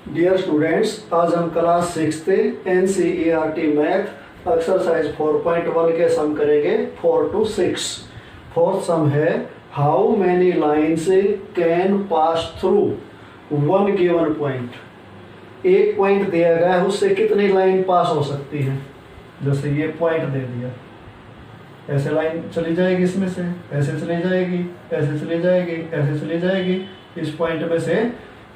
Dear students, आज हम class 6 NCERT math exercise 4.1 के सम करेंगे 4 to 6। फोर्थ सम है how many lines can pass through one given point. एक पॉइंट दिया गया है, उससे कितनी लाइन पास हो सकती है। जैसे ये पॉइंट दे दिया, ऐसे लाइन चली जाएगी, इसमें से ऐसे चली जाएगी, ऐसे चली जाएगी, ऐसे चली जाएगी। इस पॉइंट में से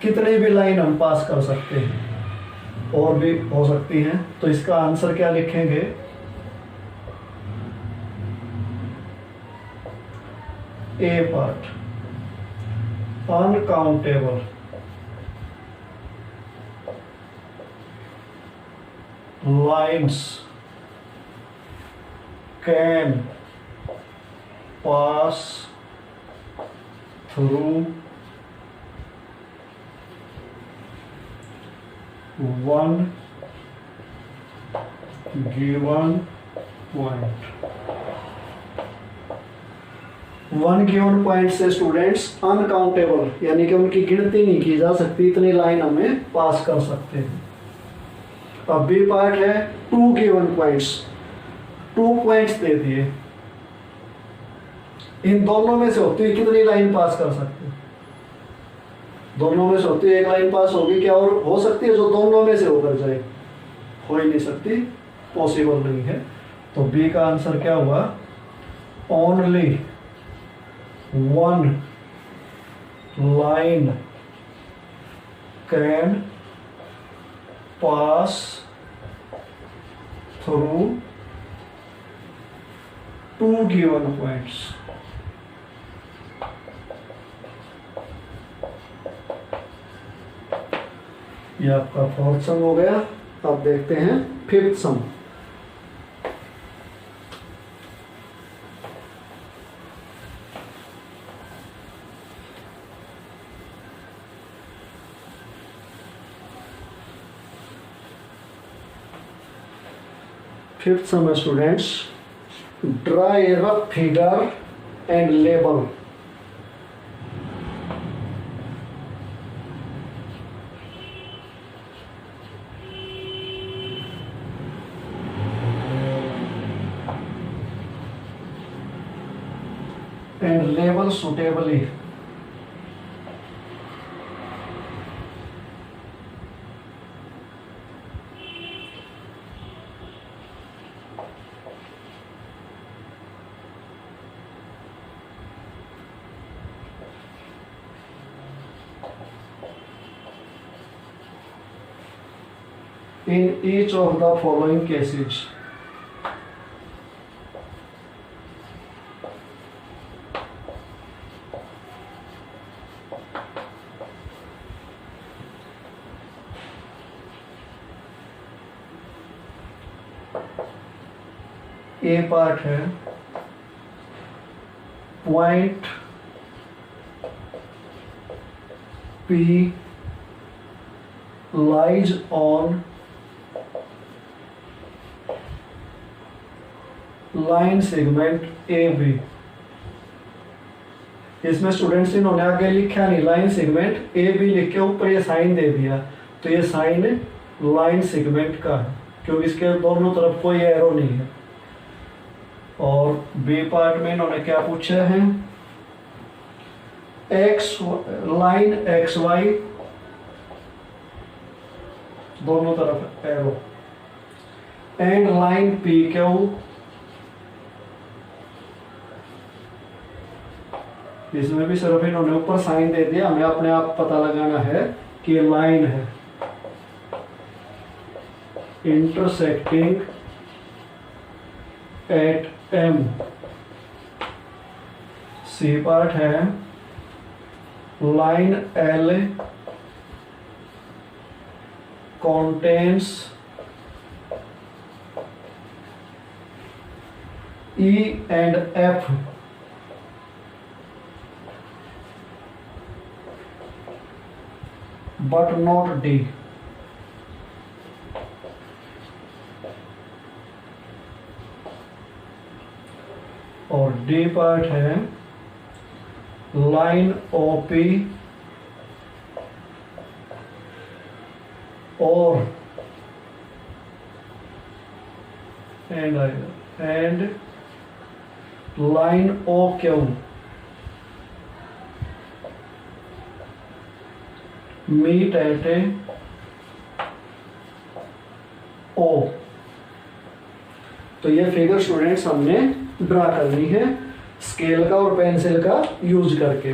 कितने भी लाइन हम पास कर सकते हैं, और भी हो सकती हैं। तो इसका आंसर क्या लिखेंगे, A part uncountable lines can pass through one given point. One given point से स्टूडेंट्स अनकाउंटेबल यानी कि उनकी गिनती नहीं की जा सकती, इतनी लाइन हमें पास कर सकते हैं। अब बी पार्ट है टू गिवन पॉइंट्स, 2 पॉइंट्स दे दिए, इन दोनों में से होती हुई कितनी लाइन पास कर सकते हैं। दोनों में से होती है एक लाइन पास होगी क्या, और हो सकती है जो दोनों में से होकर जाए, हो ही नहीं सकती, पॉसिबल नहीं है। तो बी का आंसर क्या हुआ, only one line can pass through 2 given points. ये आपका फोर्थ सम हो गया। अब देखते हैं फिफ्थ सम। फिफ्थ सम है students, draw a rough figure and label. And label suitably. In each of the following cases. A part है point P lies on line segment A B. इसमें स्टूडेंट्स इन्होंने आगे लिखा नहीं, लाइन सेगमेंट ए बी लिख के ऊपर ये साइन दे दिया, तो ये साइन लाइन सेगमेंट का है, क्योंकि इसके दोनों तरफ कोई एरो नहीं है। और बी पार्ट में इन्होंने क्या पूछा है, एक्स लाइन एक्स वाई दोनों तरफ arrow, and line P Q. इसमें भी सिर्फ इन्होंने ऊपर साइन दे दिया, हमें अपने आप पता लगाना है कि लाइन है intersecting at M. C part है line L contains E and F but not D। और डी पार्ट है लाइन ओपी और एंड आएगा, and line O Q meet at A O. तो ये फिगर स्टूडेंट्स हमने ड्रा करनी है स्केल का और पेंसिल का यूज करके।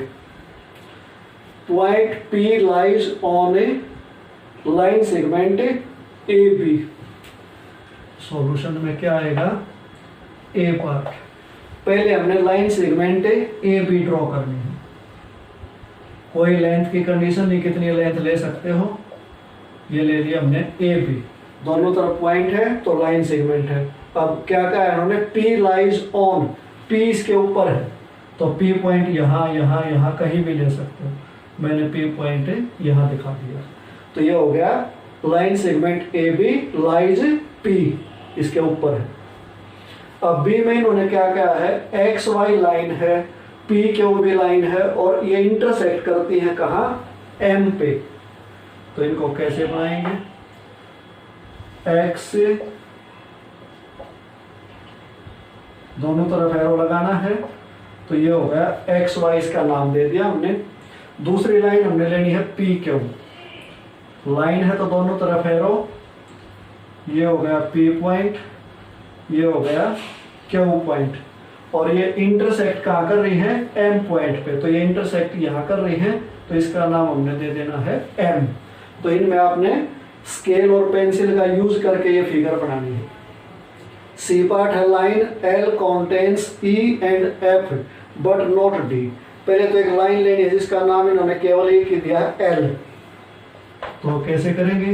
Point P lies on a line segment A B. Solution में क्या आएगा, ए पार्ट। पहले हमने line segment A B draw करनी है। कोई लेंथ की कंडीशन नहीं, कितनी लेंथ ले सकते हो, ये ले लिया हमने ए बी, दोनों तरफ पॉइंट है तो लाइन सेगमेंट है। अब क्या कहा है इन्होंने, P लाइज ऑन, P इसके ऊपर है तो P पॉइंट यहाँ यहाँ यहाँ कहीं भी ले सकते हो, मैंने P पॉइंट यहाँ दिखा दिया। तो ये हो गया line segment A B lies P इसके ऊपर है। अब बी में इन्होंने क्या कहा है, एक्स वाई लाइन है, पी क्यू भी लाइन है और ये इंटरसेक्ट करती है कहाँ, एम पे। तो इनको कैसे बनाएंगे, एक्स दोनों तरफ एरो लगाना है, तो ये हो गया एक्स वाई, इसका नाम दे दिया हमने। दूसरी लाइन हमने लेनी है पी क्यू, लाइन है तो दोनों तरफ एरो, ये हो गया पी पॉइंट, ये हो गया क्यू पॉइंट, और ये इंटरसेक्ट कहाँ कर रही है, एम पॉइंट पे। तो ये इंटरसेक्ट यहाँ कर रही है तो इसका नाम हमने दे देना है एम। तो इनमें आपने स्केल और पेंसिल का यूज करके ये फिगर बनानी है। सी पार्ट है line L contains E and F but not D. पहले तो एक लाइन लेनी है जिसका नाम इन्होंने केवल एक ही दिया है एल। तो कैसे करेंगे,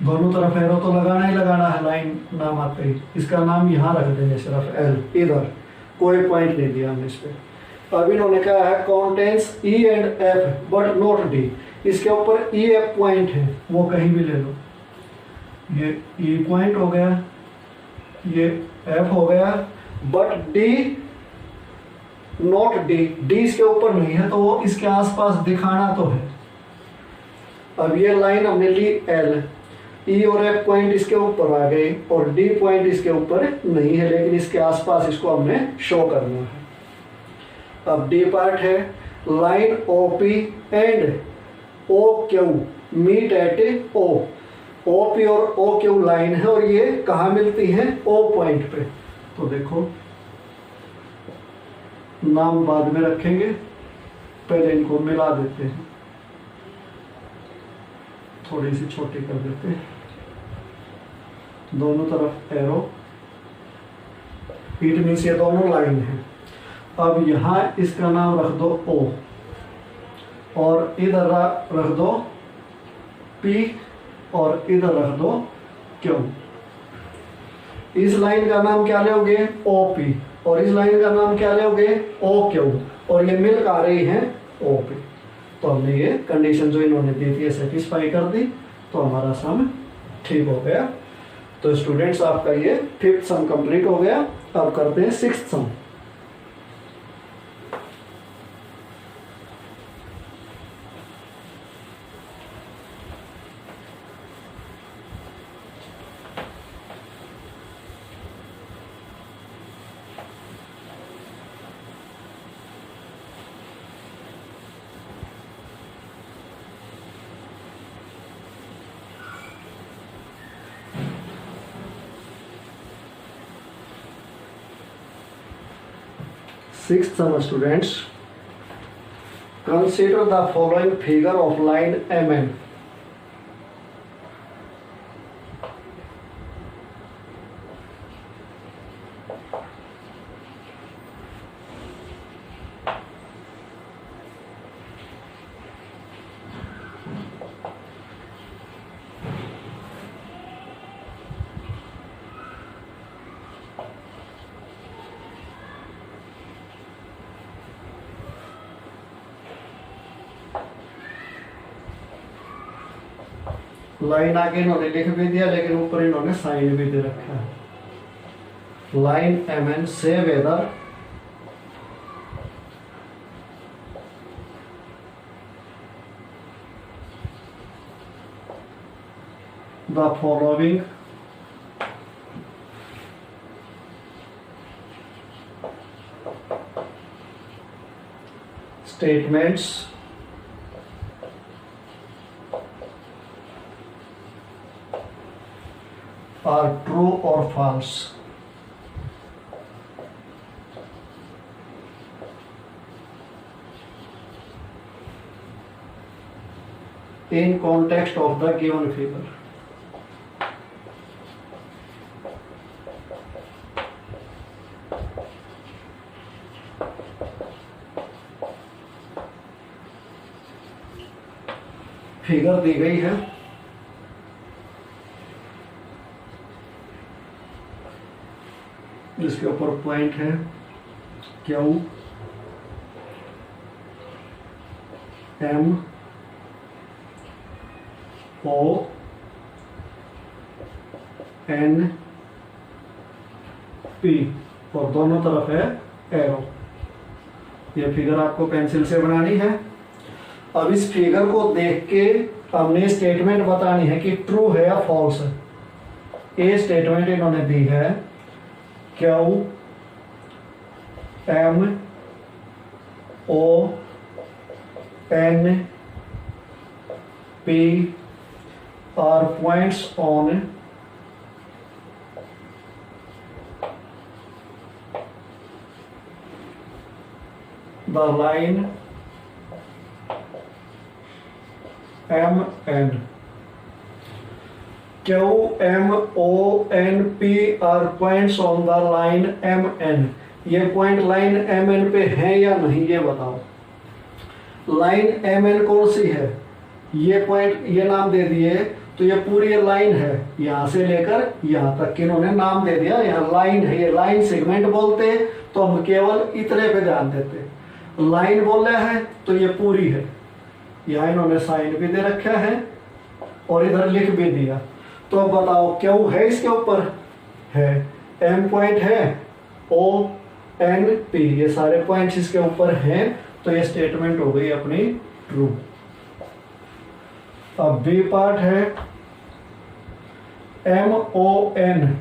दोनों तरफ एरो तो लगाना ही लगाना है, लाइन नाम आते ही इसका नाम यहाँ रख देंगे सिर्फ एल, इधर कोई पॉइंट नहीं दिया हमने इस पे। अब इन्होंने कहा है contains E and F but not D, इसके ऊपर ई एफ पॉइंट है वो कहीं भी ले लो, ये ई पॉइंट हो गया, ये एफ हो गया, but D not D, D इसके ऊपर नहीं है तो वो इसके आसपास दिखाना तो है। अब ये लाइन हमने ली एल, ई और एफ पॉइंट इसके ऊपर आ गए और डी पॉइंट इसके ऊपर नहीं है, लेकिन इसके आसपास इसको हमने शो करना है। अब डी पार्ट है line O P and O Q meet at O. O P और ओ क्यू लाइन है और ये कहाँ मिलती है, ओ पॉइंट पे। तो देखो नाम बाद में रखेंगे, पहले इनको मिला देते हैं, थोड़ी सी छोटी कर देते हैं, दोनों तरफ एरो, इट मीन्स ये दोनों लाइन है। अब यहाँ इसका नाम रख दो ओ और इधर रख दो पी और इधर रख दो क्यू। इस लाइन का नाम क्या लोगे, ओ पी, और इस लाइन का नाम क्या लोगे, ओ क्यू, और ये मिल आ रही है ओ पी। तो हमने ये कंडीशन जो इन्होंने दी थी सेटिस्फाई कर दी, तो हमारा सम ठीक हो गया। तो स्टूडेंट्स आपका ये 5th सम कंप्लीट हो गया। अब करते हैं 6th some. Sixth sum students, consider the following figure of line MN. Line आगे इन्होंने लिख भी दिया, लेकिन ऊपर इन्होंने साइन भी दे रखा है। लाइन MN से weather the following statements are true or false. In context of the given figure. Figure दी गई है, जिसके ऊपर पॉइंट है Q M O N P और दोनों तरफ है एरो। ये फिगर आपको पेंसिल से बनानी है। अब इस फिगर को देख के हमने स्टेटमेंट बतानी है कि ट्रू है या फॉल्स है। ये स्टेटमेंट इन्होंने दी है Q M O N P are points on the line MN. Q, M, O, N, P are points on the line MN. ये पॉइंट लाइन MN पे है या नहीं ये बताओ। लाइन MN कौन सी है? ये पॉइंट, ये नाम दे दिए तो ये पूरी ये लाइन है, यहां से लेकर यहां तक कि इन्होंने नाम दे दिया। यहाँ लाइन है, ये लाइन सेगमेंट बोलते तो हम केवल इतने पे ध्यान देते। लाइन बोला है तो ये पूरी है, यहाँ इन्होंने साइन भी दे रखा है और इधर लिख भी दिया। तो अब बताओ क्यू है इसके ऊपर? है। एम पॉइंट है, ओ एन पी ये सारे पॉइंट्स इसके ऊपर हैं, तो ये स्टेटमेंट हो गई अपनी ट्रू। अब बी पार्ट है M O N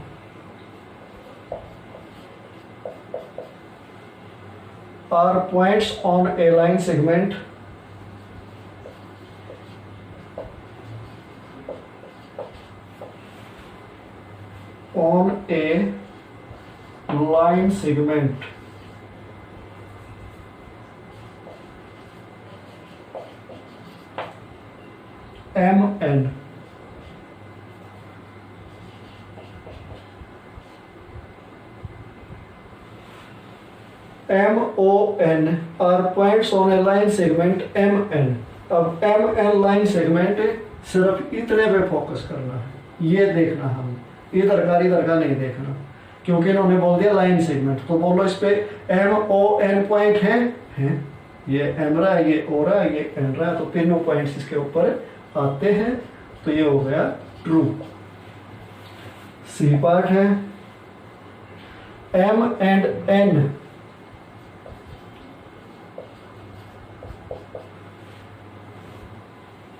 R points on a line segment on a line segment MN. MON are points on a line segment MN. अब MN लाइन सेगमेंट सिर्फ इतने पे फोकस करना है, ये देखना हम, इधर का नहीं देखना, क्योंकि इन्होंने बोल दिया लाइन सेगमेंट। तो बोलो इस पे MON पॉइंट है, ये M रहा है, ये O रहा है, ये N रहा है, तो तीनों पॉइंट्स इसके ऊपर आते हैं, तो ये हो गया ट्रू। सी पार्ट है M and N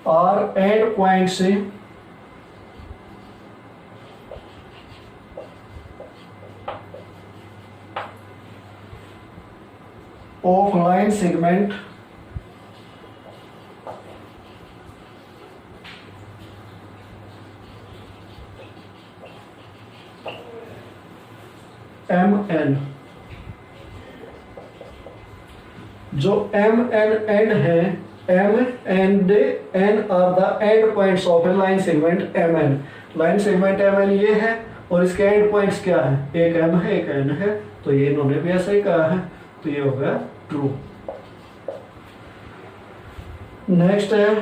are end points of line segment MN। जो M and N है, M and N are the end points of a line segment MN। Line segment MN ये है और इसके एंड पॉइंट्स क्या है, एक M है एक N है, तो ये इन्होंने भी ऐसा ही कहा है, तो ये हो गया ट्रू। नेक्स्ट है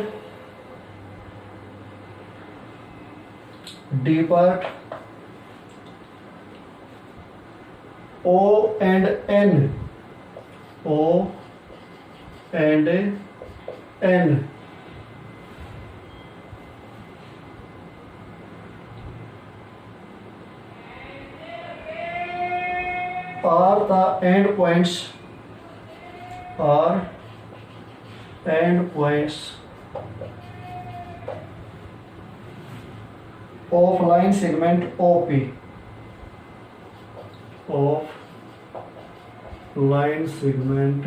D part O and N, O and N are the end points of line segment OP, of line segment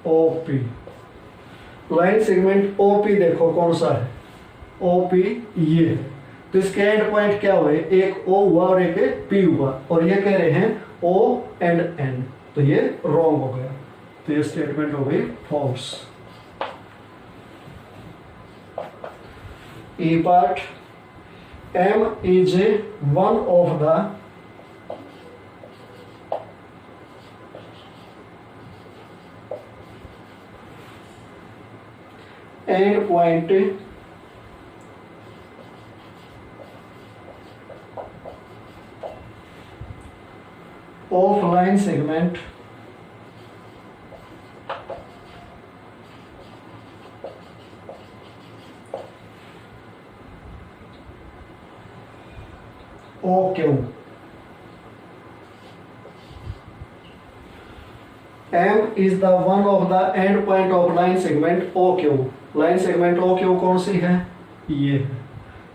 OP. Line segment OP देखो कौन सा है, ओपी ये है। तो इसके एंड पॉइंट क्या हुए, एक ओ हुआ और एक पी हुआ, और ये कह रहे हैं ओ एंड एन, तो ये रॉन्ग हो गया, तो ये स्टेटमेंट हो गई false. E part, M is one of the end point of line segment O Q. M is the one of the end point of line segment O Q. Line segment O Q कौन सी है, ये है।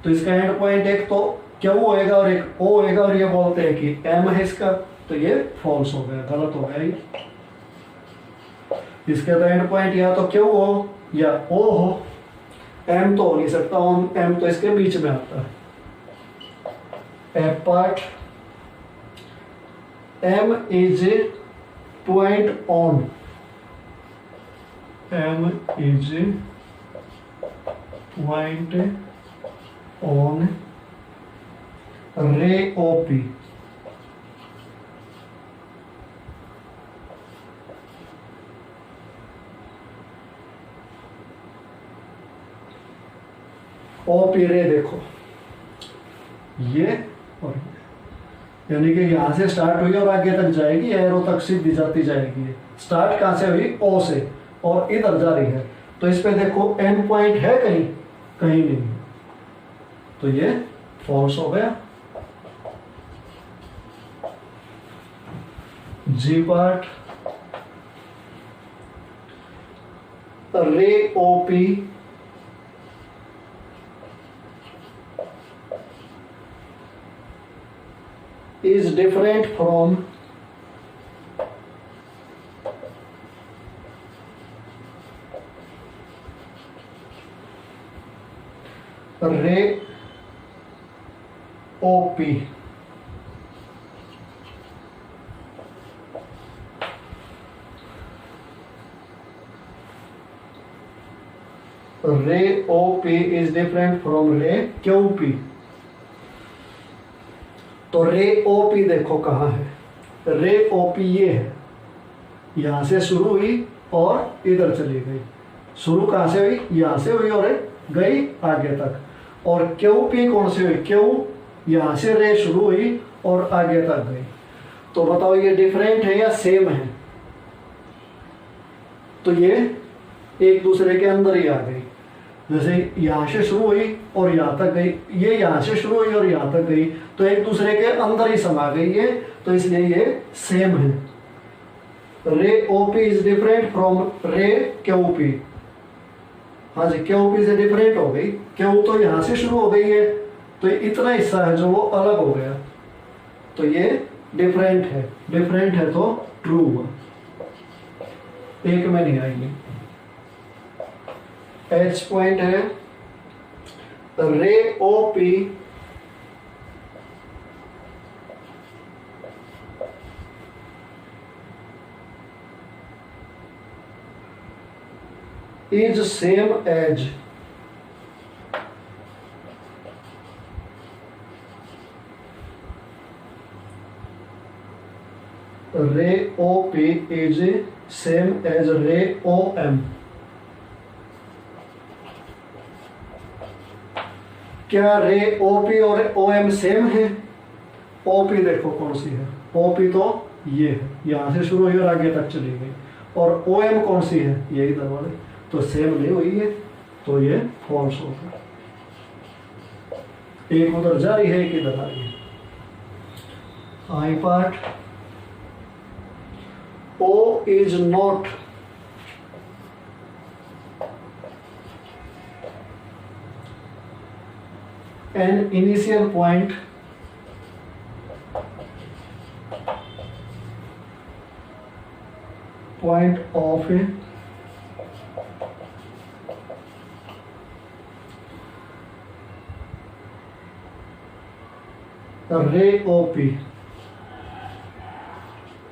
तो इसका and point एक तो Q होएगा और एक ओ होएगा, और ये बोलते हैं कि एम है इसका, तो ये फॉल्स हो गया, गलत हो गया ये। इसके तो एंड पॉइंट या तो क्यू हो या ओ हो, एम तो हो नहीं सकता, एम तो इसके बीच में आता है। F part, M is point on, M is point on ray OP. OP ray देखो ये और यानी कि यहां से स्टार्ट हुई और आगे तक जाएगी, एरो तक सीधी जाती जाएगी। स्टार्ट कहां से हुई, ओ से, और इधर जा रही है। तो इस पे देखो एंड पॉइंट है कहीं, कहीं नहीं, तो ये फॉल्स हो गया। जी पार्ट, रे OP is different from ray OP। ray OP is different from ray QP। तो रे ओपी देखो कहाँ है, रे ओपी ये है, यहां से शुरू हुई और इधर चली गई। शुरू कहां से हुई, यहां से हुई और गई आगे तक। और क्यू पी कौन से हुई, क्यू यहां से रे शुरू हुई और आगे तक गई। तो बताओ ये डिफरेंट है या सेम है, तो ये एक दूसरे के अंदर ही आ गई। जैसे यहां से शुरू हुई और यहां तक गई, ये यहां से शुरू हुई और यहां तक गई, तो एक दूसरे के अंदर ही समा गई है, तो इसलिए ये सेम है। रे ओपी इज डिफरेंट फ्रॉम रे क्यूपी। हाँ जी, क्यूपी से डिफरेंट हो गई, क्यू तो यहां से शुरू हो गई है, तो इतना हिस्सा है जो वो अलग हो गया, तो ये डिफरेंट है। डिफरेंट है तो ट्रू हुआ, एक में नहीं आएगी। एच पॉइंट है रे OP is same as ray OP is same as ray OM। क्या रे OP और OM सेम है? OP देखो कौन सी है, OP तो ये है, यहां से शुरू हुई और आगे तक चली गई, और OM कौन सी है, ये इधर वाले, तो सेम नहीं हुई है, तो ये फॉल्स होगा। एक उधर जा रही है, एक इधर आ रही है। I part, O is not an initial point of a ray OP,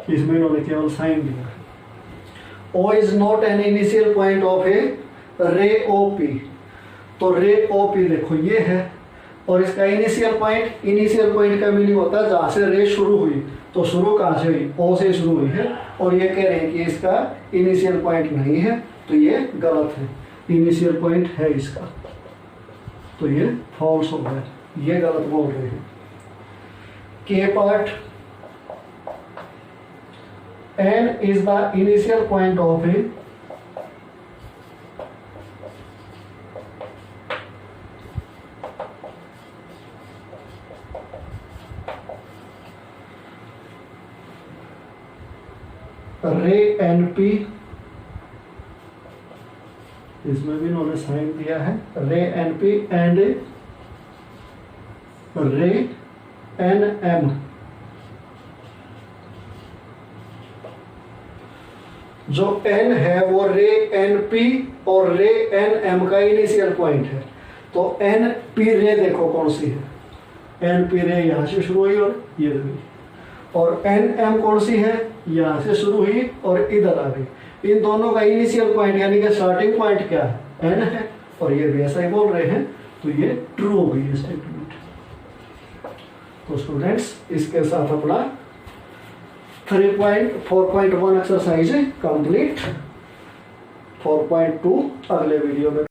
इसमें इन्होंने केवल साइन दिया। O is not an initial point of a ray OP, तो रे ओपी देखो ये है, और इसका इनिशियल पॉइंट का मीनिंग होता है जहां से रे शुरू हुई, तो शुरू कहां से हुई, O से शुरू हुई है, और ये कह रहे हैं कि इसका इनिशियल पॉइंट नहीं है, तो ये गलत है। इनिशियल पॉइंट है इसका, तो ये फॉल्स हो गया, ये गलत बोल रहे हैं। के part, N is the initial point of a रे NP, इसमें भी इन्होंने साइन दिया है, रे NP एंड रे NM। जो N है वो रे NP और रे NM का इनिशियल पॉइंट है, तो NP रे देखो कौन सी है, NP रे यहां से शुरू हुई और ये हुई, और NM कौन सी है, यहां से शुरू हुई और इधर आ गई। इन दोनों का इनिशियल पॉइंट यानी कि स्टार्टिंग पॉइंट क्या है, N है, और ये भी ऐसा ही बोल रहे हैं, तो ये ट्रू हो गई है स्टेटमेंट। तो स्टूडेंट्स इसके साथ अपना 3.4.1 एक्सरसाइज कंप्लीट। 4.2 अगले वीडियो में